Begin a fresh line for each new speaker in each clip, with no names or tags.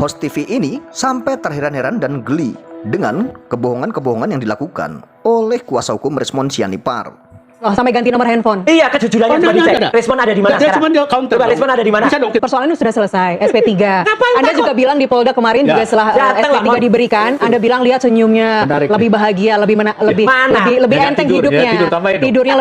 Host TV ini sampai terheran-heran dan geli dengan kebohongan-kebohongan yang dilakukan oleh kuasa hukum Resmond Sianipar.
Oh, sampai ganti nomor handphone.
Iya, kejujurannya coba dicek. Respon ada di mana sekarang? Coba respon ada di mana?
Persoalannya sudah selesai. SP3. Anda juga bilang di Polda kemarin juga setelah SP3 diberikan, Anda bilang lihat senyumnya lebih bahagia, lebih enteng hidupnya. Tidurnya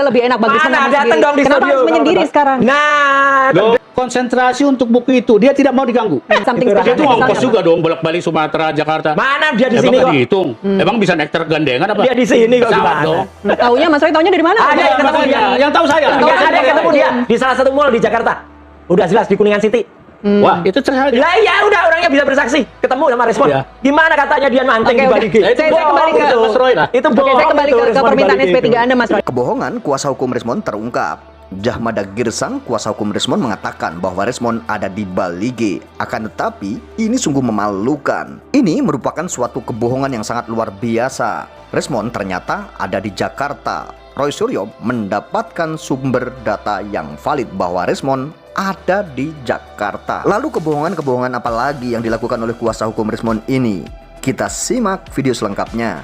lebih enak bagi
Mana datang dong di studio.
Kenapa harus menyendiri sekarang?
Nah, konsentrasi untuk buku itu, dia tidak mau diganggu. Itu ongkos juga dong, bolak-balik Sumatera, Jakarta.
Mana dia di sini kok?
Dihitung. Emang bisa naik gandengan apa?
Dia di sini kok gimana?
Taunya Mas Roy taunya dari mana?
Ada yang ketemu dia.
Yang tahu saya.
Ada yang ketemu dia di salah satu mall di Jakarta. Udah jelas di Kuningan City.
Wah, itu terjadi.
Lah ya udah, orangnya bisa bersaksi. Ketemu sama Respon. Gimana katanya dia mancing di balik gate?
Saya kembali ke
Mas Roy lah.
Itu bohong.
Saya kembali ke permintaan SP3 Anda, Mas Roy.
Kebohongan kuasa hukum Resmond terungkap. Jahmada Girsang, kuasa hukum Resmond, mengatakan bahwa Resmond ada di Bali G. Akan tetapi, ini sungguh memalukan. Ini merupakan suatu kebohongan yang sangat luar biasa. Resmond ternyata ada di Jakarta. Roy Suryo mendapatkan sumber data yang valid bahwa Resmond ada di Jakarta. Lalu kebohongan-kebohongan apa lagi yang dilakukan oleh kuasa hukum Resmond ini? Kita simak video selengkapnya.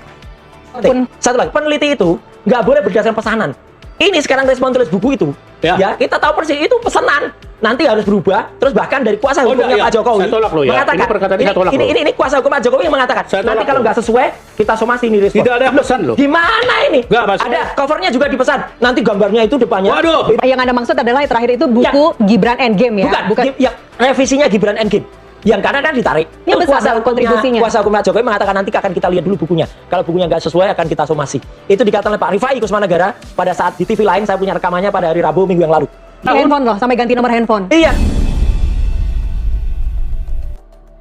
Satu lagi, peneliti itu nggak boleh berdasarkan pesanan. Ini sekarang Respon tulis buku itu, ya kita tahu persis itu pesanan. Nanti harus berubah, terus bahkan dari kuasa hukumnya Pak Jokowi
saya tolak loh,
mengatakan, ini kuasa hukum Pak Jokowi yang mengatakan, nanti kalau nggak sesuai, kita somasi ini Respon.
Tidak ada pesan loh.
Gimana ini? Ada covernya juga dipesan. Nanti gambarnya itu depannya.
Waduh. Yang Anda maksud adalah terakhir itu buku Gibran Endgame ya?
Bukan. Yang revisinya Gibran Endgame. Yang karena kan ditarik.
Ini besar kontribusinya.
Kuasa hukum Pak Jokowi mengatakan nanti akan kita lihat dulu bukunya. Kalau bukunya nggak sesuai akan kita somasi. Itu dikatakan oleh Pak Rifai Kusmanegara pada saat di TV lain. Saya punya rekamannya pada hari Rabu minggu yang lalu.
Handphone loh, sampai ganti nomor handphone.
Iya.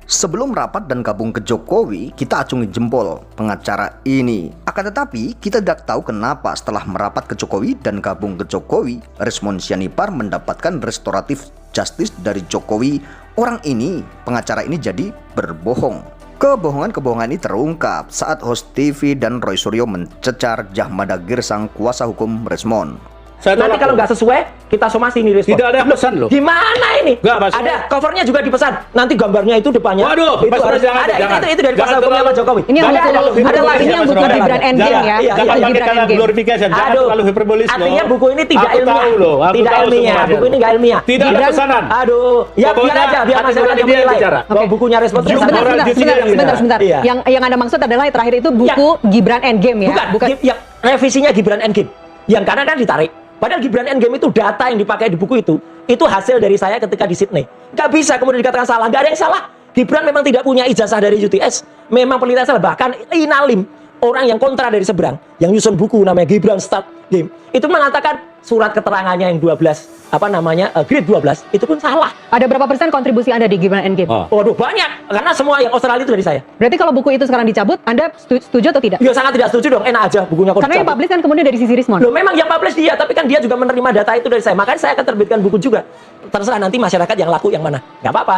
Sebelum rapat dan gabung ke Jokowi, kita acungi jempol pengacara ini. Akan tetapi, kita tidak tahu kenapa setelah merapat ke Jokowi dan gabung ke Jokowi, Resmond Sianipar mendapatkan restoratif justice dari Jokowi. Orang ini, pengacara ini jadi berbohong. Kebohongan-kebohongan ini terungkap saat host TV dan Roy Suryo mencecar Jahmada Girsang, kuasa hukum Resmond.
Nanti kalau nggak sesuai, kita somasi ini Respon.
Tidak ada pesan loh.
Gimana ini? Ada covernya juga dipesan. Nanti gambarnya itu depannya.
Waduh,
itu harus ada. Itu dari kuasa hukumnya Pak Jokowi.
Ini ada lagi yang buku Gibran Endgame ya.
Jangan pakai kata glorification. Jangan terlalu hiperbolis loh.
Artinya buku ini tidak ilmiah. Tidak ilmiah. Buku ini nggak ilmiah.
Tidak ada pesanan.
Aduh, ya biar aja, biar masyarakat yang menilai. Bahwa bukunya Respon.
Sebentar. Yang Anda maksud adalah terakhir itu buku Gibran Endgame ya?
Bukan. Yang revisinya Gibran Endgame. Yang karena kan ditarik. Padahal Gibran Endgame itu data yang dipakai di buku itu hasil dari saya ketika di Sydney. Nggak bisa kemudian dikatakan salah. Nggak ada yang salah. Gibran memang tidak punya ijazah dari UTS. Memang penelitian salah. Bahkan Inalim, orang yang kontra dari seberang, yang nyusun buku namanya Gibran Start Game, itu mengatakan surat keterangannya yang 12, grade 12, itu pun salah.
Ada berapa persen kontribusi Anda di Gibran Endgame?
Waduh, banyak. Karena semua yang Australia itu dari saya.
Berarti kalau buku itu sekarang dicabut, Anda setuju atau tidak?
Ya sangat tidak setuju dong. Enak aja bukunya kok
karena yang publish kan kemudian dari sisi Resmond.
Loh, memang yang publish dia, tapi kan dia juga menerima data itu dari saya. Makanya saya akan terbitkan buku juga. Terserah nanti masyarakat yang laku yang mana. Nggak apa-apa.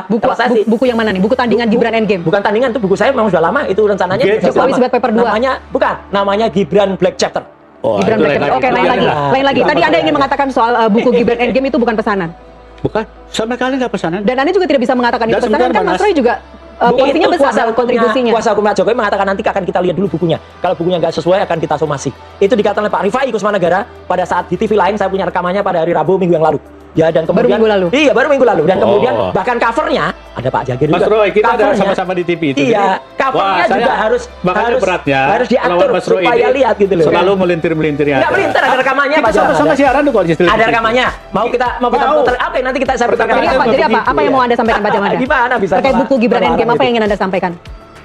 Buku yang mana nih? Buku tandingan Gibran Endgame?
Bukan tandingan, itu buku saya memang sudah lama. Itu rencananya
Jokowi Sebat Paper 2.
Namanya Gibran Black Chapter.
Gibran Black Chapter. Oke, lain lagi. Tadi Anda ingin mengatakan soal buku Gibran Endgame itu bukan pesanan.
Bukan, sama sekali nggak pesanan.
Dan Anda juga tidak bisa mengatakan itu pesanan, kan Mas Roy juga porsinya besar kontribusinya.
Kuasa hukum Pak Jokowi mengatakan nanti akan kita lihat dulu bukunya. Kalau bukunya nggak sesuai akan kita somasi. Itu dikatakan oleh Pak Rifai Kusmanegara pada saat di TV lain. Saya punya rekamannya pada hari Rabu minggu yang lalu. Ya, dan kemudian
baru minggu lalu.
Iya, baru minggu lalu. Dan kemudian bahkan covernya ada Pak Jagir juga.
Mas Roy, kita ada sama-sama di TV itu.
Iya, covernya juga harus
beratnya.
Harus diatur supaya lihat gitu loh.
Selalu melintir-melintir ya.
Enggak melintir, ada rekamannya Pak.
Kita sama siaran tuh kalau di
ada rekamannya. Mau kita putar. Oke, nanti saya putarkan.
Jadi apa? Apa yang mau Anda sampaikan Pak Jahmada?
Gimana bisa?
Terkait buku Gibran Endgame, apa yang ingin Anda sampaikan?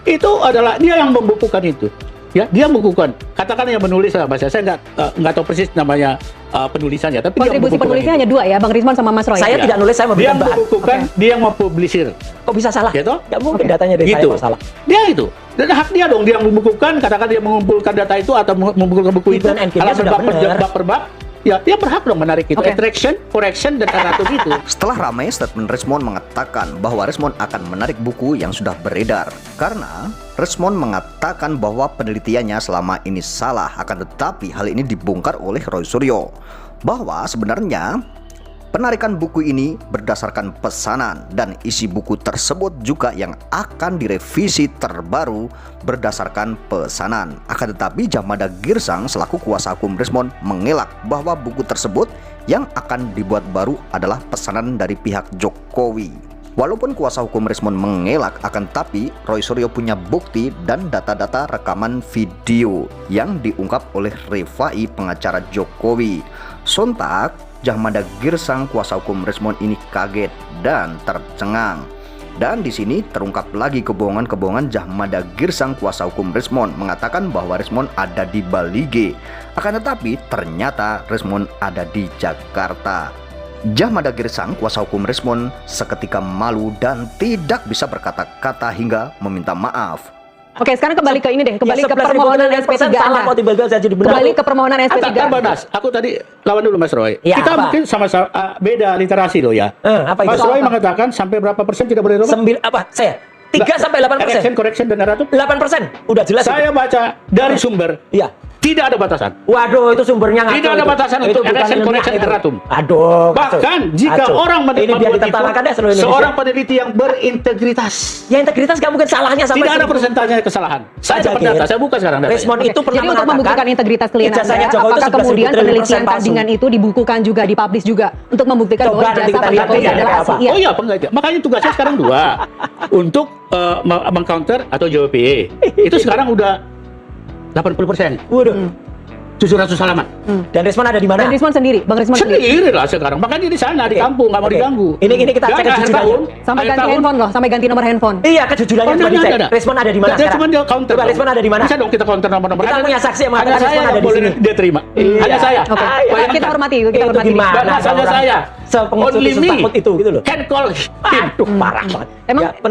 Itu adalah dia yang membukukan itu. Ya, dia membukukan. Katakan yang menulis lah, Mas. Saya nggak tahu persis namanya penulisannya, tapi
kontribusi penulisnya hanya dua ya, Bang Resmond sama Mas Roy.
Saya tidak nulis, saya memberikan bahan.
Dia membukukan, dia yang mempublisir.
Kok bisa salah?
Gitu?
Nggak mungkin datanya dari
gitu.
saya salah.
Dia itu. Dan hak dia dong, dia membukukan, katakan dia mengumpulkan data itu atau mengumpulkan buku itu. Kalau berbab per bab, ya dia berhak dong menarik itu. Attraction, correction, dan atur itu.
Setelah ramai, statement Resmond mengatakan bahwa Resmond akan menarik buku yang sudah beredar. Karena Resmond mengatakan bahwa penelitiannya selama ini salah. Akan tetapi hal ini dibongkar oleh Roy Suryo. Bahwa sebenarnya Penarikan buku ini berdasarkan pesanan dan isi buku tersebut juga yang akan direvisi terbaru berdasarkan pesanan. Akan tetapi Jahmada Girsang selaku kuasa hukum Rismon mengelak bahwa buku tersebut yang akan dibuat baru adalah pesanan dari pihak Jokowi. Walaupun kuasa hukum Rismon mengelak, akan tetapi Roy Suryo punya bukti dan data-data rekaman video yang diungkap oleh Rifai, pengacara Jokowi. Sontak Jahmada Girsang kuasa hukum Rismon ini kaget dan tercengang. Dan di sini terungkap lagi kebohongan-kebohongan Jahmada Girsang kuasa hukum Rismon mengatakan bahwa Rismon ada di Bali G. Akan tetapi ternyata Rismon ada di Jakarta. Jahmada Girsang kuasa hukum Rismon seketika malu dan tidak bisa berkata-kata hingga meminta maaf.
Oke, sekarang kembali ke ini deh, kembali ke permohonan SP3 Anda. Kembali ke permohonan SP3.
Banas, aku tadi lawan dulu Mas Roy.
Ya,
kita
apa?
mungkin sama-sama beda literasi loh ya.
Apa itu?
Mas Roy mengatakan sampai berapa persen tidak boleh dirubah?
Saya 3 sampai 8%.
Correction dan errata
8%. Udah jelas.
Saya baca dari sumber.
Iya.
Tidak ada batasan.
Waduh, itu sumbernya ngaco.
Tidak ada batasan untuk correction erratum.
Aduh.
Bahkan jika orang
ini biar ditertawakan deh seluruh Indonesia.
seorang peneliti yang berintegritas.
Ya integritas nggak mungkin salahnya sampai
Tidak ada persentase kesalahan. Saya dapat data, saya buka sekarang datanya.
Rismon itu pernah
Jadi untuk membuktikan integritas klien Anda, apakah kemudian penelitian tandingan itu dibukukan juga, dipublish juga untuk membuktikan bahwa jasa Pak Jokowi adalah asli?
Oh iya, enggak. Makanya tugasnya sekarang 2 untuk mengcounter atau JWP. Itu sekarang udah 80%.
Waduh.
700 halaman.
Dan Rismon ada di mana?
Dan Rismon sendiri, Bang Rismon
Sendiri lah sekarang. Makanya di sana di kampung nggak mau diganggu.
Ini kita cek kejujurannya.
Sampai ganti handphone loh, sampai ganti nomor handphone.
Iya, kejujurannya coba dicek. Rismon ada di mana sekarang?
Cuma dia counter.
Coba Rismon ada di mana?
Bisa dong kita counter nomor-nomor.
Kita punya saksi yang mengatakan
Hanya saya
Rismon ada
yang
di
boleh
sini.
dia terima. Hanya saya.
Oke. Kita hormati, kita
Itu
hormati.
gimana?
Hanya saya.
Only me
itu
gitu loh.
Can call him.
Aduh, parah banget.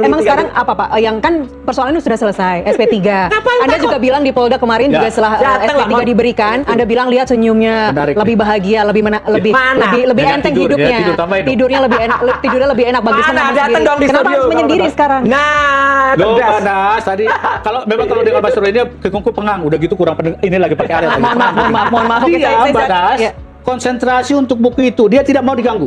Emang sekarang apa Pak? Yang kan persoalan itu sudah selesai, SP3. Anda juga bilang di Polda kemarin juga setelah SP3 diberikan, Anda bilang lihat senyumnya lebih bahagia, lebih enteng hidupnya. Tidurnya lebih enak bagi
Mana datang dong di
Kenapa
studio
harus menyendiri sekarang?
Nah,
Loh, Banas tadi kalau dengan Mas Roy ini kekungku pengang, udah gitu kurang ini lagi pakai area.
Mohon maaf. Oke,
Dia
saya
Banas konsentrasi untuk buku itu, dia tidak mau diganggu.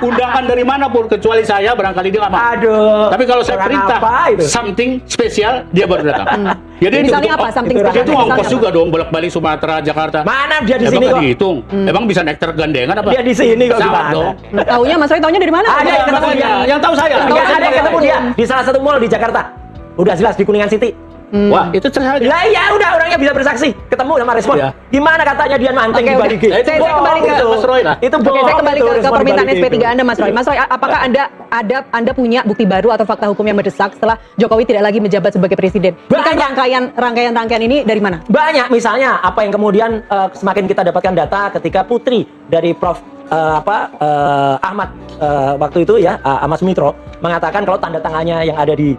Undangan dari manapun kecuali saya, barangkali dia nggak mau.
Aduh.
Tapi kalau saya perintah
apa itu?
something spesial, dia baru datang. Jadi
Misalnya apa? Something
Dia
spesial.
itu ongkos juga dong, bolak-balik Sumatera, Jakarta.
Mana dia di
Emang
sini
nggak
kok?
dihitung? Emang bisa naik truk gandengan apa?
Dia di sini kok
Pesawat
gimana?
dong.
Taunya Mas Roy taunya dari mana?
Ada yang ketemu dia.
Yang tahu saya.
Nggak ada yang ketemu dia di salah satu mall di Jakarta. Udah jelas di Kuningan City.
Wah, itu terserah aja.
Lah ya udah orangnya bisa bersaksi. Ketemu sama Rismon.
Iya.
Gimana katanya dia manteng
Oke,
di Bali G?
oke. Saya kembali ke
Mas Roy lah.
Itu
Oke,
bohong.
saya kembali
itu
ke
Rismon di
permintaan
Bali G
SP3
itu.
Anda, Mas Roy. Mas Roy, apakah Anda punya bukti baru atau fakta hukum yang mendesak setelah Jokowi tidak lagi menjabat sebagai presiden? Ini kan rangkaian ini dari mana?
Banyak, misalnya apa yang kemudian semakin kita dapatkan data ketika putri dari Prof Ahmad waktu itu ya Ahmad Sumitro mengatakan kalau tanda tangannya yang ada di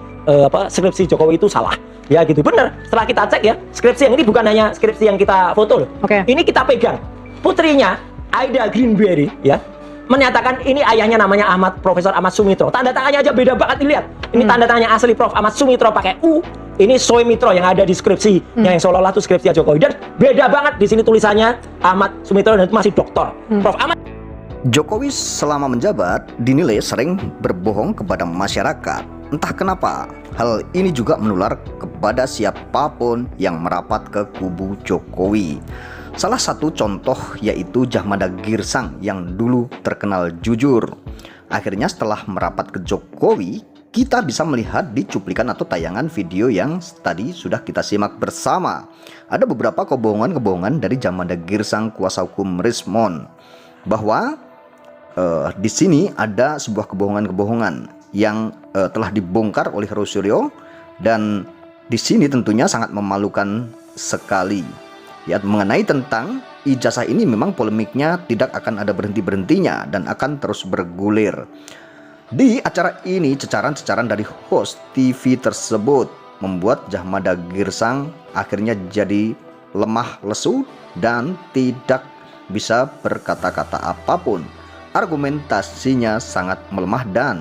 skripsi Jokowi itu salah. Ya gitu, bener. Setelah kita cek ya, skripsi yang ini bukan hanya skripsi yang kita foto loh.
Oke.
Ini kita pegang. Putrinya Aida Greenberry ya menyatakan ini ayahnya namanya Profesor Ahmad Sumitro. Tanda tangannya aja beda banget, dilihat. Ini tanda tangannya asli Prof Ahmad Sumitro pakai U. Ini Soemitro yang ada di skripsi yang seolah-olah itu skripsi Jokowi, dan beda banget di sini tulisannya Ahmad Sumitro dan itu masih doktor. Prof Ahmad
Jokowi selama menjabat dinilai sering berbohong kepada masyarakat. Entah kenapa, hal ini juga menular kepada siapapun yang merapat ke kubu Jokowi. Salah satu contoh yaitu Jahmada Girsang yang dulu terkenal jujur. Akhirnya setelah merapat ke Jokowi, kita bisa melihat di cuplikan atau tayangan video yang tadi sudah kita simak bersama. Ada beberapa kebohongan-kebohongan dari Jahmada Girsang kuasa hukum Rismon, bahwa di sini ada sebuah kebohongan-kebohongan yang telah dibongkar oleh Roy Suryo, dan di sini tentunya sangat memalukan sekali. Ya, mengenai tentang ijazah ini memang polemiknya tidak akan ada berhenti-berhentinya dan akan terus bergulir. Di acara ini cecaran-cecaran dari host TV tersebut membuat Jahmada Girsang akhirnya jadi lemah lesu dan tidak bisa berkata-kata apapun. Argumentasinya sangat melemah dan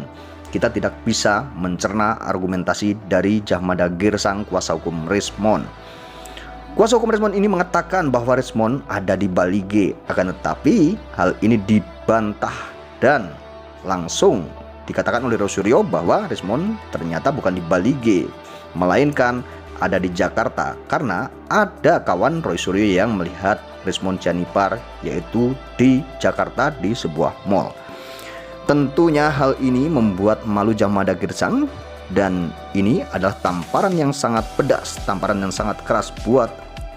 kita tidak bisa mencerna argumentasi dari Jahmada Girsang kuasa hukum Rismon. Kuasa hukum Rismon ini mengatakan bahwa Rismon ada di Bali G, akan tetapi hal ini dibantah dan langsung dikatakan oleh Roy Suryo bahwa Rismon ternyata bukan di Bali G, melainkan ada di Jakarta, karena ada kawan Roy Suryo yang melihat Rismon Sianipar yaitu di Jakarta di sebuah mall. Tentunya hal ini membuat malu Jahmada Girsang, dan ini adalah tamparan yang sangat pedas, tamparan yang sangat keras buat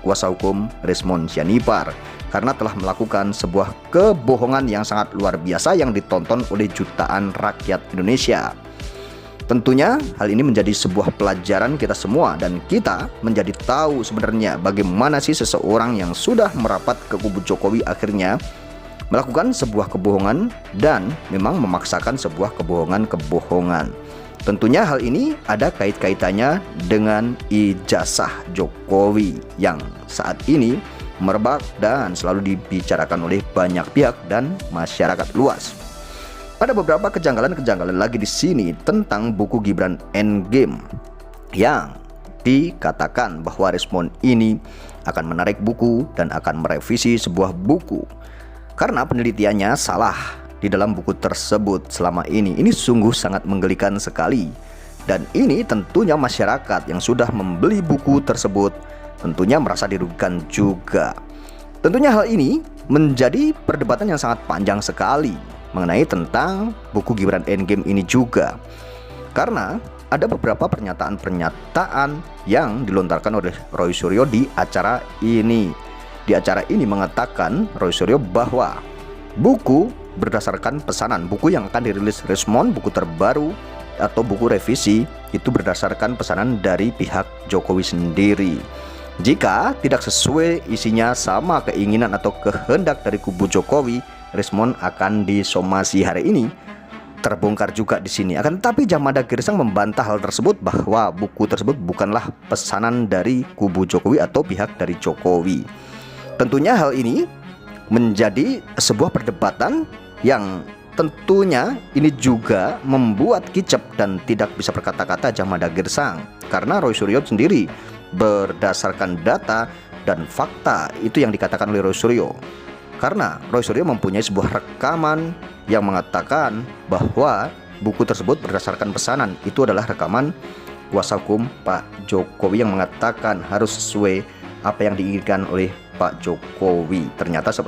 kuasa hukum Rismon Sianipar, karena telah melakukan sebuah kebohongan yang sangat luar biasa yang ditonton oleh jutaan rakyat Indonesia. Tentunya hal ini menjadi sebuah pelajaran kita semua, dan kita menjadi tahu sebenarnya bagaimana sih seseorang yang sudah merapat ke kubu Jokowi akhirnya melakukan sebuah kebohongan dan memang memaksakan sebuah kebohongan-kebohongan. Tentunya hal ini ada kait-kaitannya dengan ijazah Jokowi yang saat ini merebak dan selalu dibicarakan oleh banyak pihak dan masyarakat luas. Ada beberapa kejanggalan-kejanggalan lagi di sini tentang buku Gibran Endgame yang dikatakan bahwa Rismon ini akan menarik buku dan akan merevisi sebuah buku karena penelitiannya salah di dalam buku tersebut selama ini. Ini sungguh sangat menggelikan sekali, dan ini tentunya masyarakat yang sudah membeli buku tersebut tentunya merasa dirugikan juga. Tentunya hal ini menjadi perdebatan yang sangat panjang sekali mengenai tentang buku Gibran Endgame ini juga, karena ada beberapa pernyataan-pernyataan yang dilontarkan oleh Roy Suryo di acara ini. Di acara ini mengatakan Roy Suryo bahwa buku berdasarkan pesanan, buku yang akan dirilis Rismon, buku terbaru atau buku revisi, itu berdasarkan pesanan dari pihak Jokowi sendiri. Jika tidak sesuai isinya sama keinginan atau kehendak dari kubu Jokowi, Rismon akan disomasi. Hari ini terbongkar juga di sini. Akan tetapi Jahmada Girsang membantah hal tersebut bahwa buku tersebut bukanlah pesanan dari kubu Jokowi atau pihak dari Jokowi. Tentunya hal ini menjadi sebuah perdebatan yang tentunya ini juga membuat kicep dan tidak bisa berkata-kata Jahmada Girsang, karena Roy Suryo sendiri berdasarkan data dan fakta itu yang dikatakan oleh Roy Suryo. Karena Roy Suryo mempunyai sebuah rekaman yang mengatakan bahwa buku tersebut berdasarkan pesanan. Itu adalah rekaman kuasa hukum Pak Jokowi yang mengatakan harus sesuai apa yang diinginkan oleh Pak Jokowi. Ternyata seperti